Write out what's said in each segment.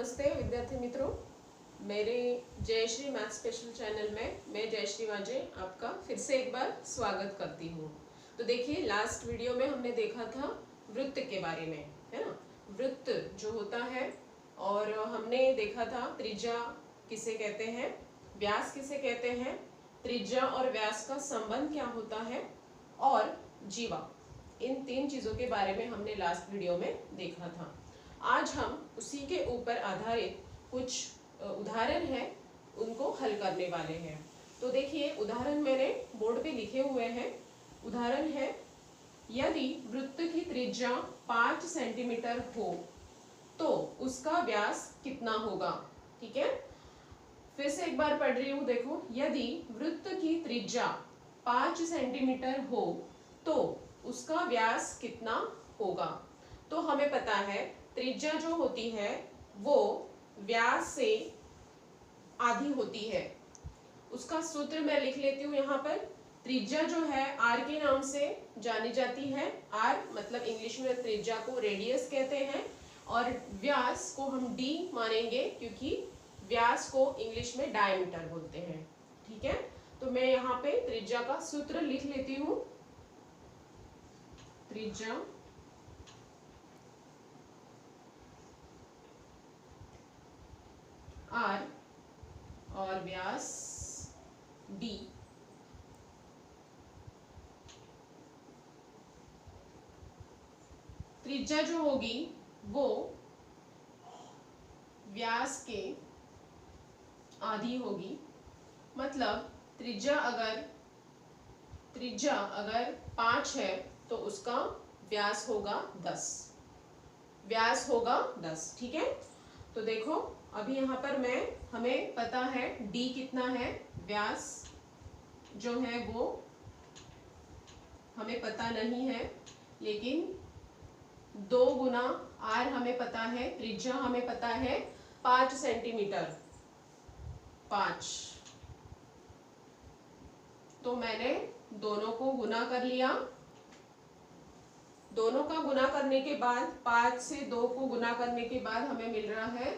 नमस्ते विद्यार्थी मित्रों, मेरे जयश्री मैथ स्पेशल चैनल में मैं जयश्री वाजे आपका फिर से एक बार स्वागत करती हूँ। तो देखिए, लास्ट वीडियो में हमने देखा था वृत्त के बारे में, है ना। वृत्त जो होता है, और हमने देखा था त्रिज्या किसे कहते हैं, व्यास किसे कहते हैं, त्रिज्या और व्यास का संबंध क्या होता है, और जीवा, इन तीन चीज़ों के बारे में हमने लास्ट वीडियो में देखा था। आज हम उसी के ऊपर आधारित कुछ उदाहरण हैं, उनको हल करने वाले हैं। तो देखिए, उदाहरण मैंने बोर्ड पे लिखे हुए हैं। उदाहरण है, यदि वृत्त की त्रिज्या 5 सेंटीमीटर हो तो उसका व्यास कितना होगा। ठीक है, फिर से एक बार पढ़ रही हूँ। देखो, यदि वृत्त की त्रिज्या 5 सेंटीमीटर हो तो उसका व्यास कितना होगा। तो हमें पता है त्रिज्या जो होती है वो व्यास से आधी होती है। उसका सूत्र मैं लिख लेती हूँ यहाँ पर। त्रिज्या जो है आर के नाम से जानी जाती है। आर मतलब इंग्लिश में त्रिज्या को रेडियस कहते हैं, और व्यास को हम डी मानेंगे क्योंकि व्यास को इंग्लिश में डायमीटर बोलते हैं। ठीक है, तो मैं यहाँ पे त्रिज्या का सूत्र लिख लेती हूँ। त्रिज्या आर और व्यास डी। त्रिज्या जो होगी वो व्यास के आधी होगी। मतलब त्रिज्या अगर 5 है तो उसका व्यास होगा 10। व्यास होगा 10। ठीक है, तो देखो अभी यहाँ पर हमें पता है d कितना है, व्यास जो है वो हमें पता नहीं है, लेकिन 2 गुना r हमें पता है, त्रिज्या हमें पता है 5 सेंटीमीटर 5। तो मैंने दोनों को गुना कर लिया। दोनों का गुना करने के बाद 5 से 2 को गुना करने के बाद हमें मिल रहा है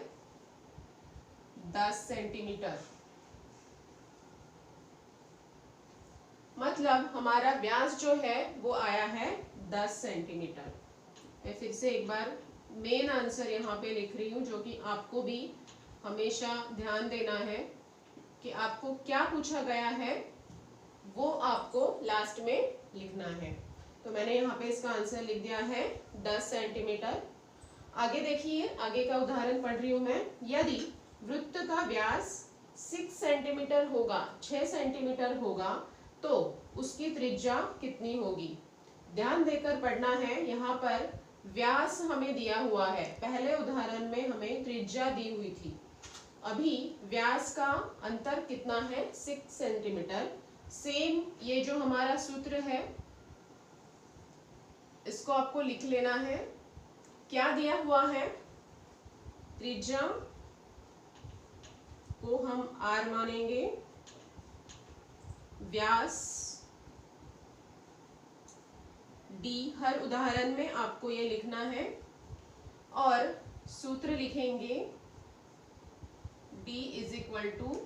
10 सेंटीमीटर। मतलब हमारा व्यास जो है वो आया है 10 सेंटीमीटर। मैं फिर से एक बार मेन आंसर यहाँ पे लिख रही हूँ, जो कि आपको भी हमेशा ध्यान देना है कि आपको क्या पूछा गया है वो आपको लास्ट में लिखना है। तो मैंने यहाँ पे इसका आंसर लिख दिया है 10 सेंटीमीटर। आगे देखिए, आगे का उदाहरण पढ़ रही हूँ मैं। यदि वृत्त का व्यास 6 सेंटीमीटर होगा, 6 सेंटीमीटर होगा, तो उसकी त्रिज्या कितनी होगी। ध्यान देकर पढ़ना है। यहाँ पर व्यास हमें दिया हुआ है, पहले उदाहरण में हमें त्रिज्या दी हुई थी। अभी व्यास का अंतर कितना है, 6 सेंटीमीटर। सेम ये जो हमारा सूत्र है इसको आपको लिख लेना है। क्या दिया हुआ है, त्रिज्या को हम r मानेंगे, व्यास d। हर उदाहरण में आपको ये लिखना है, और सूत्र लिखेंगे d is equal to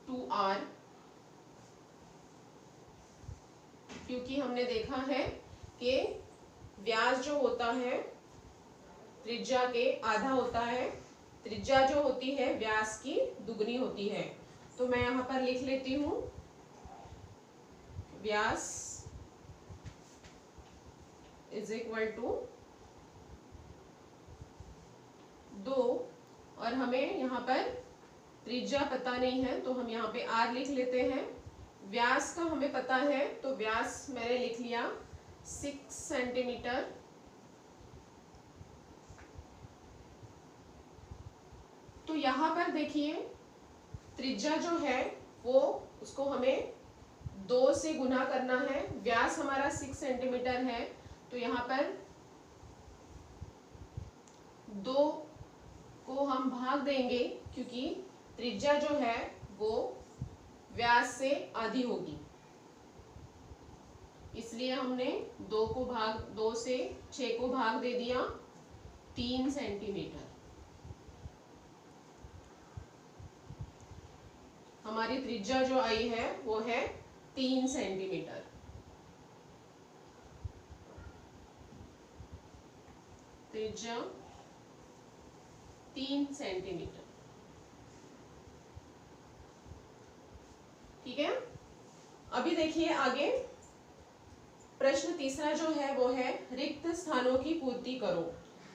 2r, क्योंकि हमने देखा है कि व्यास जो होता है त्रिज्या के आधा होता है। त्रिज्या जो होती है व्यास की दुगनी होती है। तो मैं यहाँ पर लिख लेती हूँ, व्यास इज इक्वल टू 2, और हमें यहाँ पर त्रिज्या पता नहीं है तो हम यहाँ पे r लिख लेते हैं। व्यास का हमें पता है तो व्यास मैंने लिख लिया 6 सेंटीमीटर। तो यहाँ पर देखिए, त्रिज्या जो है वो उसको हमें 2 से गुना करना है। व्यास हमारा 6 सेंटीमीटर है, तो यहाँ पर 2 को हम भाग देंगे क्योंकि त्रिज्या जो है वो व्यास से आधी होगी, इसलिए इसलिए हमने 2 से 6 को भाग दे दिया 3 सेंटीमीटर। हमारी त्रिज्या जो आई है वो है 3 सेंटीमीटर। त्रिज्या 3 सेंटीमीटर। ठीक है, अभी देखिए आगे प्रश्न तीसरा जो है वो है रिक्त स्थानों की पूर्ति करो।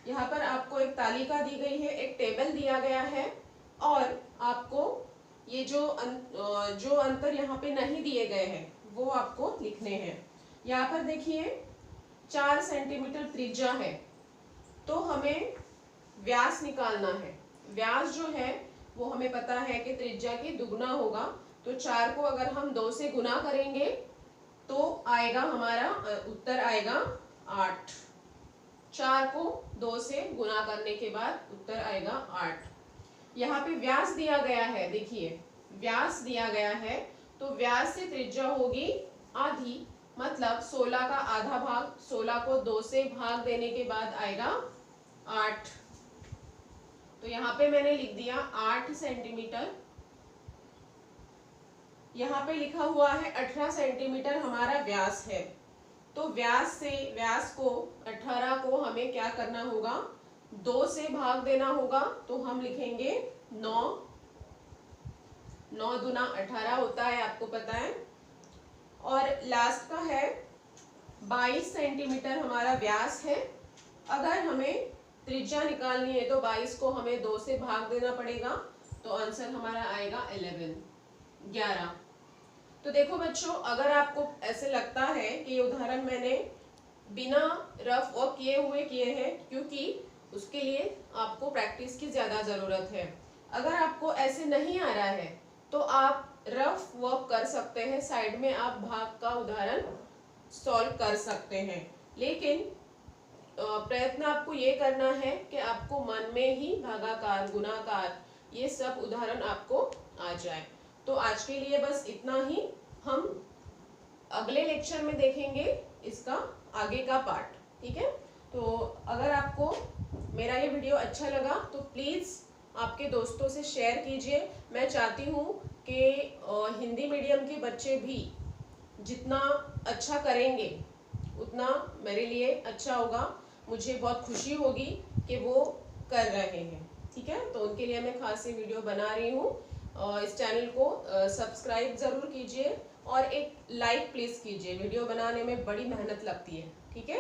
यहाँ पर आपको एक तालिका दी गई है, एक टेबल दिया गया है और आपको ये जो अंतर यहाँ पे नहीं दिए गए हैं वो आपको लिखने हैं। यहाँ पर देखिए 4 सेंटीमीटर त्रिज्या है, तो हमें व्यास निकालना है। व्यास जो है वो हमें पता है कि त्रिज्या के दुगना होगा, तो 4 को अगर हम 2 से गुना करेंगे तो आएगा हमारा उत्तर आएगा 8। 4 को 2 से गुना करने के बाद उत्तर आएगा 8। यहाँ पे व्यास दिया गया है, देखिए व्यास दिया गया है, तो व्यास से त्रिज्या होगी आधी, मतलब 16 का आधा भाग, 16 को 2 से भाग देने के बाद आएगा 8। तो यहाँ पे मैंने लिख दिया 8 सेंटीमीटर। यहाँ पे लिखा हुआ है 18 सेंटीमीटर हमारा व्यास है, तो व्यास को 18 को हमें क्या करना होगा, 2 से भाग देना होगा, तो हम लिखेंगे 9। 9 दूना 18 होता है, आपको पता है। और लास्ट का है 22 सेंटीमीटर हमारा व्यास है। अगर हमें त्रिज्या निकालनी है तो 22 को हमें 2 से भाग देना पड़ेगा, तो आंसर हमारा आएगा 11। तो देखो बच्चों, अगर आपको ऐसे लगता है कि ये उदाहरण मैंने बिना रफ वर्क किए हैं, क्योंकि उसके लिए आपको प्रैक्टिस की ज़्यादा ज़रूरत है। अगर आपको ऐसे नहीं आ रहा है तो आप रफ वर्क कर सकते हैं, साइड में आप भाग का उदाहरण सॉल्व कर सकते हैं, लेकिन प्रयत्न आपको ये करना है कि आपको मन में ही भागाकार, गुणाकार, ये सब उदाहरण आपको आ जाए। तो आज के लिए बस इतना ही। हम अगले लेक्चर में देखेंगे इसका आगे का पार्ट। ठीक है, तो अगर आपको मेरा ये वीडियो अच्छा लगा तो प्लीज़ आपके दोस्तों से शेयर कीजिए। मैं चाहती हूँ कि हिंदी मीडियम के बच्चे भी जितना अच्छा करेंगे उतना मेरे लिए अच्छा होगा, मुझे बहुत खुशी होगी कि वो कर रहे हैं। ठीक है, तो उनके लिए मैं खास ये वीडियो बना रही हूँ। इस चैनल को सब्सक्राइब ज़रूर कीजिए और एक लाइक प्लीज़ कीजिए। वीडियो बनाने में बड़ी मेहनत लगती है। ठीक है।